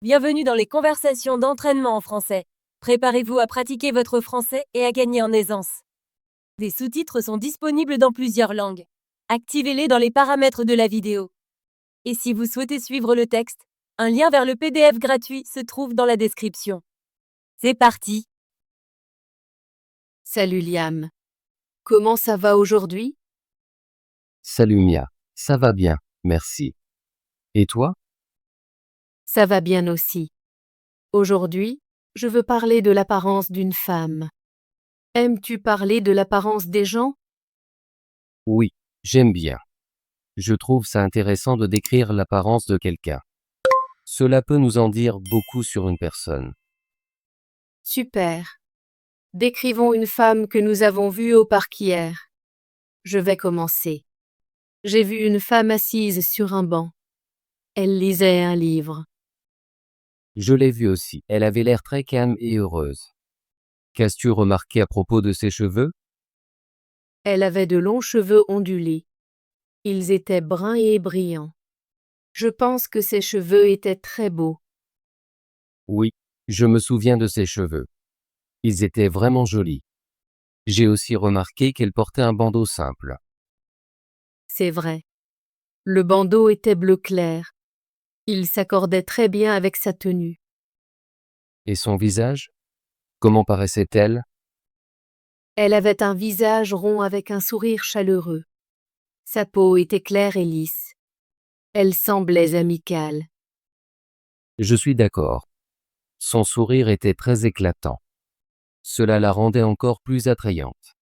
Bienvenue dans les conversations d'entraînement en français. Préparez-vous à pratiquer votre français et à gagner en aisance. Des sous-titres sont disponibles dans plusieurs langues. Activez-les dans les paramètres de la vidéo. Et si vous souhaitez suivre le texte, un lien vers le PDF gratuit se trouve dans la description. C'est parti! Salut Liam. Comment ça va aujourd'hui? Salut Mia, ça va bien, merci. Et toi? Ça va bien aussi. Aujourd'hui, je veux parler de l'apparence d'une femme. Aimes-tu parler de l'apparence des gens? Oui, j'aime bien. Je trouve ça intéressant de décrire l'apparence de quelqu'un. Cela peut nous en dire beaucoup sur une personne. Super. Décrivons une femme que nous avons vue au parc hier. Je vais commencer. J'ai vu une femme assise sur un banc. Elle lisait un livre. Je l'ai vue aussi, elle avait l'air très calme et heureuse. Qu'as-tu remarqué à propos de ses cheveux? Elle avait de longs cheveux ondulés. Ils étaient bruns et brillants. Je pense que ses cheveux étaient très beaux. Oui, je me souviens de ses cheveux. Ils étaient vraiment jolis. J'ai aussi remarqué qu'elle portait un bandeau simple. C'est vrai. Le bandeau était bleu clair. Il s'accordait très bien avec sa tenue. Et son visage? Comment paraissait-elle? Elle avait un visage rond avec un sourire chaleureux. Sa peau était claire et lisse. Elle semblait amicale. Je suis d'accord. Son sourire était très éclatant. Cela la rendait encore plus attrayante.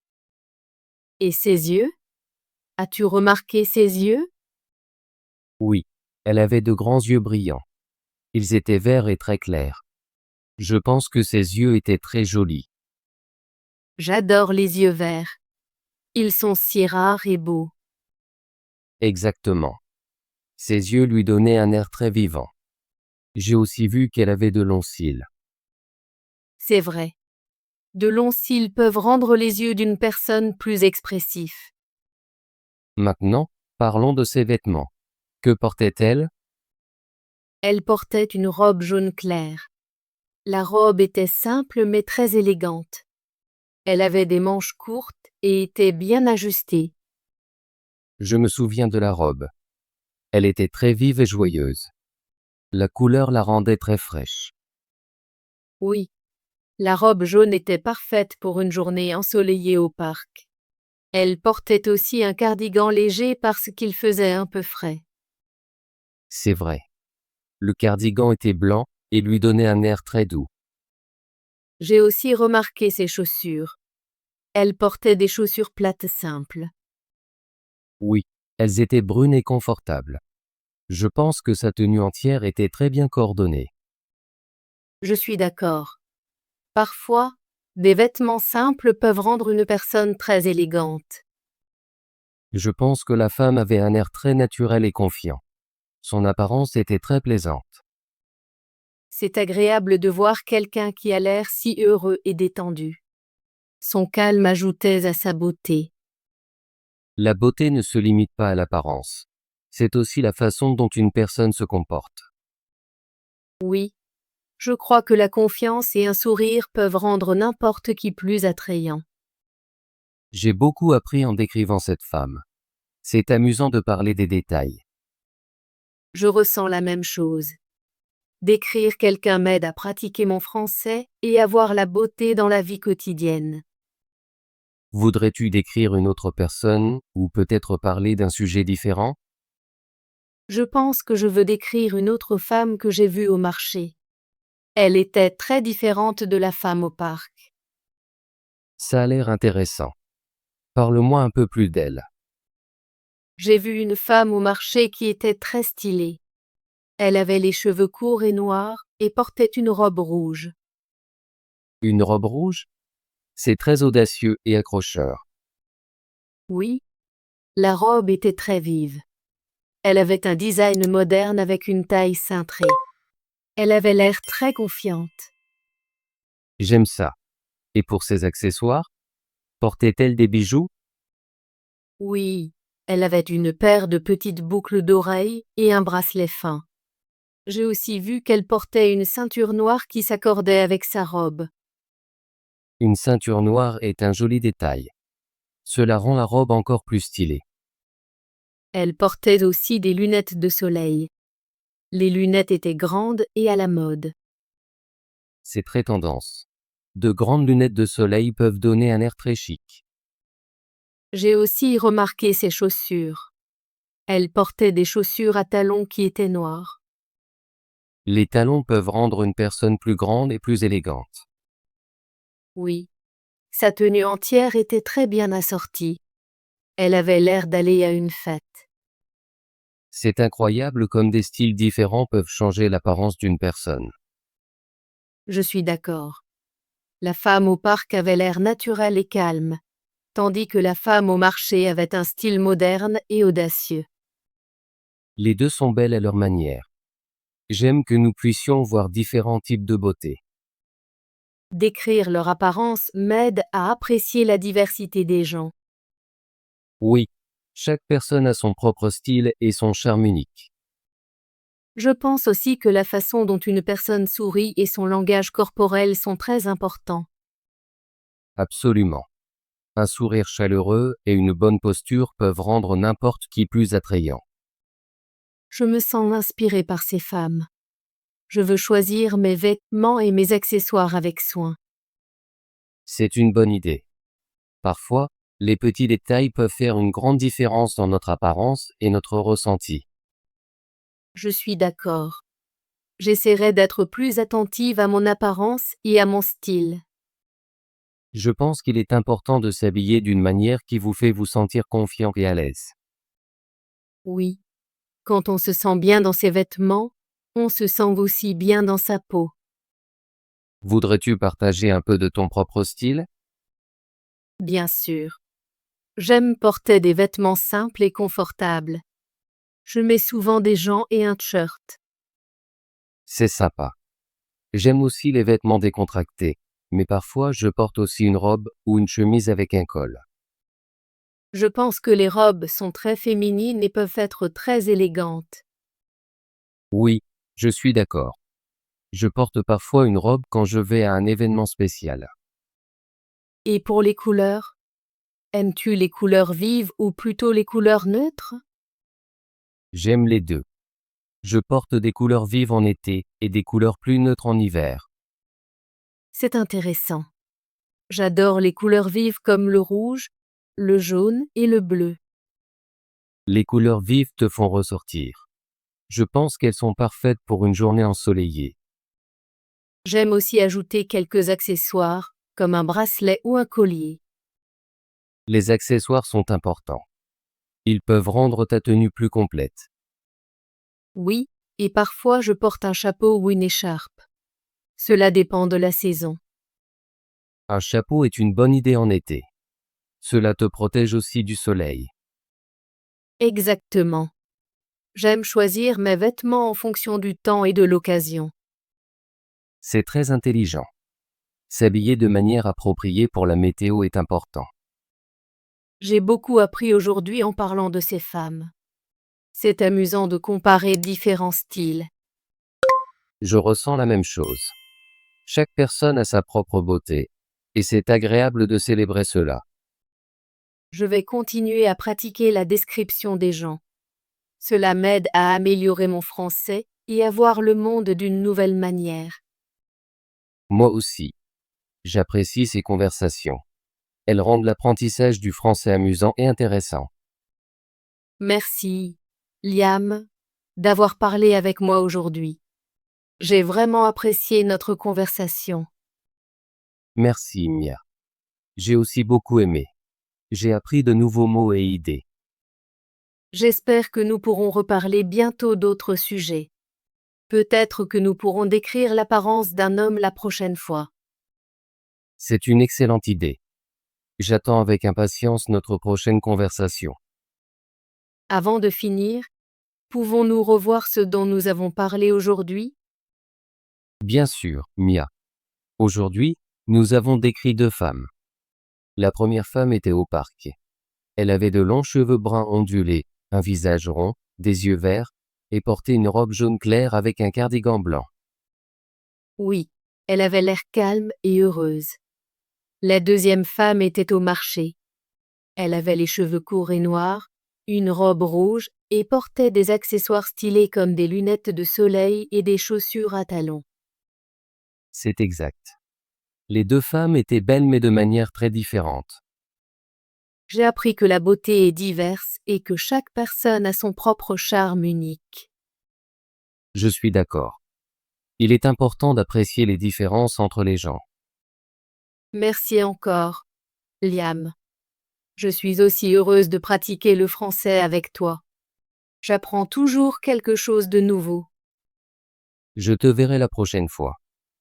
Et ses yeux? As-tu remarqué ses yeux? Oui, elle avait de grands yeux brillants. Ils étaient verts et très clairs. Je pense que ses yeux étaient très jolis. J'adore les yeux verts. Ils sont si rares et beaux. Exactement. Ses yeux lui donnaient un air très vivant. J'ai aussi vu qu'elle avait de longs cils. C'est vrai. De longs cils peuvent rendre les yeux d'une personne plus expressifs. Maintenant, parlons de ses vêtements. Que portait-elle? Elle portait une robe jaune clair. La robe était simple mais très élégante. Elle avait des manches courtes et était bien ajustée. Je me souviens de la robe. Elle était très vive et joyeuse. La couleur la rendait très fraîche. Oui, la robe jaune était parfaite pour une journée ensoleillée au parc. Elle portait aussi un cardigan léger parce qu'il faisait un peu frais. C'est vrai. Le cardigan était blanc et lui donnait un air très doux. J'ai aussi remarqué ses chaussures. Elle portait des chaussures plates simples. Oui, elles étaient brunes et confortables. Je pense que sa tenue entière était très bien coordonnée. Je suis d'accord. Parfois, des vêtements simples peuvent rendre une personne très élégante. Je pense que la femme avait un air très naturel et confiant. Son apparence était très plaisante. C'est agréable de voir quelqu'un qui a l'air si heureux et détendu. Son calme ajoutait à sa beauté. La beauté ne se limite pas à l'apparence. C'est aussi la façon dont une personne se comporte. Oui, je crois que la confiance et un sourire peuvent rendre n'importe qui plus attrayant. J'ai beaucoup appris en décrivant cette femme. C'est amusant de parler des détails. Je ressens la même chose. Décrire quelqu'un m'aide à pratiquer mon français et à voir la beauté dans la vie quotidienne. Voudrais-tu décrire une autre personne, ou peut-être parler d'un sujet différent? Je pense que je veux décrire une autre femme que j'ai vue au marché. Elle était très différente de la femme au parc. Ça a l'air intéressant. Parle-moi un peu plus d'elle. J'ai vu une femme au marché qui était très stylée. Elle avait les cheveux courts et noirs et portait une robe rouge. Une robe rouge? C'est très audacieux et accrocheur. Oui, la robe était très vive. Elle avait un design moderne avec une taille cintrée. Elle avait l'air très confiante. J'aime ça. Et pour ses accessoires? Portait-elle des bijoux? Oui, elle avait une paire de petites boucles d'oreilles et un bracelet fin. J'ai aussi vu qu'elle portait une ceinture noire qui s'accordait avec sa robe. Une ceinture noire est un joli détail. Cela rend la robe encore plus stylée. Elle portait aussi des lunettes de soleil. Les lunettes étaient grandes et à la mode. C'est très tendance. De grandes lunettes de soleil peuvent donner un air très chic. J'ai aussi remarqué ses chaussures. Elle portait des chaussures à talons qui étaient noirs. Les talons peuvent rendre une personne plus grande et plus élégante. Oui. Sa tenue entière était très bien assortie. Elle avait l'air d'aller à une fête. C'est incroyable comme des styles différents peuvent changer l'apparence d'une personne. Je suis d'accord. La femme au parc avait l'air naturelle et calme, tandis que la femme au marché avait un style moderne et audacieux. Les deux sont belles à leur manière. J'aime que nous puissions voir différents types de beauté. Décrire leur apparence m'aide à apprécier la diversité des gens. Oui, chaque personne a son propre style et son charme unique. Je pense aussi que la façon dont une personne sourit et son langage corporel sont très importants. Absolument. Un sourire chaleureux et une bonne posture peuvent rendre n'importe qui plus attrayant. Je me sens inspirée par ces femmes. Je veux choisir mes vêtements et mes accessoires avec soin. C'est une bonne idée. Parfois, les petits détails peuvent faire une grande différence dans notre apparence et notre ressenti. Je suis d'accord. J'essaierai d'être plus attentive à mon apparence et à mon style. Je pense qu'il est important de s'habiller d'une manière qui vous fait vous sentir confiant et à l'aise. Oui. Quand on se sent bien dans ses vêtements, on se sent aussi bien dans sa peau. Voudrais-tu partager un peu de ton propre style? Bien sûr. J'aime porter des vêtements simples et confortables. Je mets souvent des gants et un t-shirt. C'est sympa. J'aime aussi les vêtements décontractés, mais parfois je porte aussi une robe ou une chemise avec un col. Je pense que les robes sont très féminines et peuvent être très élégantes. Oui, je suis d'accord. Je porte parfois une robe quand je vais à un événement spécial. Et pour les couleurs? Aimes-tu les couleurs vives ou plutôt les couleurs neutres? J'aime les deux. Je porte des couleurs vives en été et des couleurs plus neutres en hiver. C'est intéressant. J'adore les couleurs vives comme le rouge, le jaune et le bleu. Les couleurs vives te font ressortir. Je pense qu'elles sont parfaites pour une journée ensoleillée. J'aime aussi ajouter quelques accessoires, comme un bracelet ou un collier. Les accessoires sont importants. Ils peuvent rendre ta tenue plus complète. Oui, et parfois je porte un chapeau ou une écharpe. Cela dépend de la saison. Un chapeau est une bonne idée en été. Cela te protège aussi du soleil. Exactement. J'aime choisir mes vêtements en fonction du temps et de l'occasion. C'est très intelligent. S'habiller de manière appropriée pour la météo est important. J'ai beaucoup appris aujourd'hui en parlant de ces femmes. C'est amusant de comparer différents styles. Je ressens la même chose. Chaque personne a sa propre beauté, et c'est agréable de célébrer cela. Je vais continuer à pratiquer la description des gens. Cela m'aide à améliorer mon français et à voir le monde d'une nouvelle manière. Moi aussi. J'apprécie ces conversations. Elles rendent l'apprentissage du français amusant et intéressant. Merci, Liam, d'avoir parlé avec moi aujourd'hui. J'ai vraiment apprécié notre conversation. Merci, Mia. J'ai aussi beaucoup aimé. J'ai appris de nouveaux mots et idées. J'espère que nous pourrons reparler bientôt d'autres sujets. Peut-être que nous pourrons décrire l'apparence d'un homme la prochaine fois. C'est une excellente idée. J'attends avec impatience notre prochaine conversation. Avant de finir, pouvons-nous revoir ce dont nous avons parlé aujourd'hui? Bien sûr, Mia. Aujourd'hui, nous avons décrit deux femmes. La première femme était au parc. Elle avait de longs cheveux bruns ondulés, un visage rond, des yeux verts, et portait une robe jaune clair avec un cardigan blanc. Oui, elle avait l'air calme et heureuse. La deuxième femme était au marché. Elle avait les cheveux courts et noirs, une robe rouge et portait des accessoires stylés comme des lunettes de soleil et des chaussures à talons. C'est exact. Les deux femmes étaient belles mais de manière très différente. J'ai appris que la beauté est diverse et que chaque personne a son propre charme unique. Je suis d'accord. Il est important d'apprécier les différences entre les gens. Merci encore, Liam. Je suis aussi heureuse de pratiquer le français avec toi. J'apprends toujours quelque chose de nouveau. Je te verrai la prochaine fois.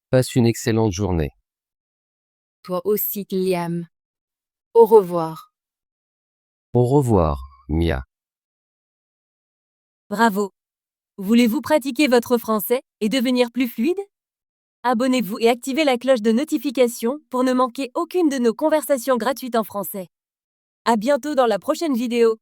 Passe une excellente journée. Toi aussi, Liam. Au revoir. Au revoir, Mia. Bravo! Voulez-vous pratiquer votre français et devenir plus fluide? Abonnez-vous et activez la cloche de notification pour ne manquer aucune de nos conversations gratuites en français. À bientôt dans la prochaine vidéo!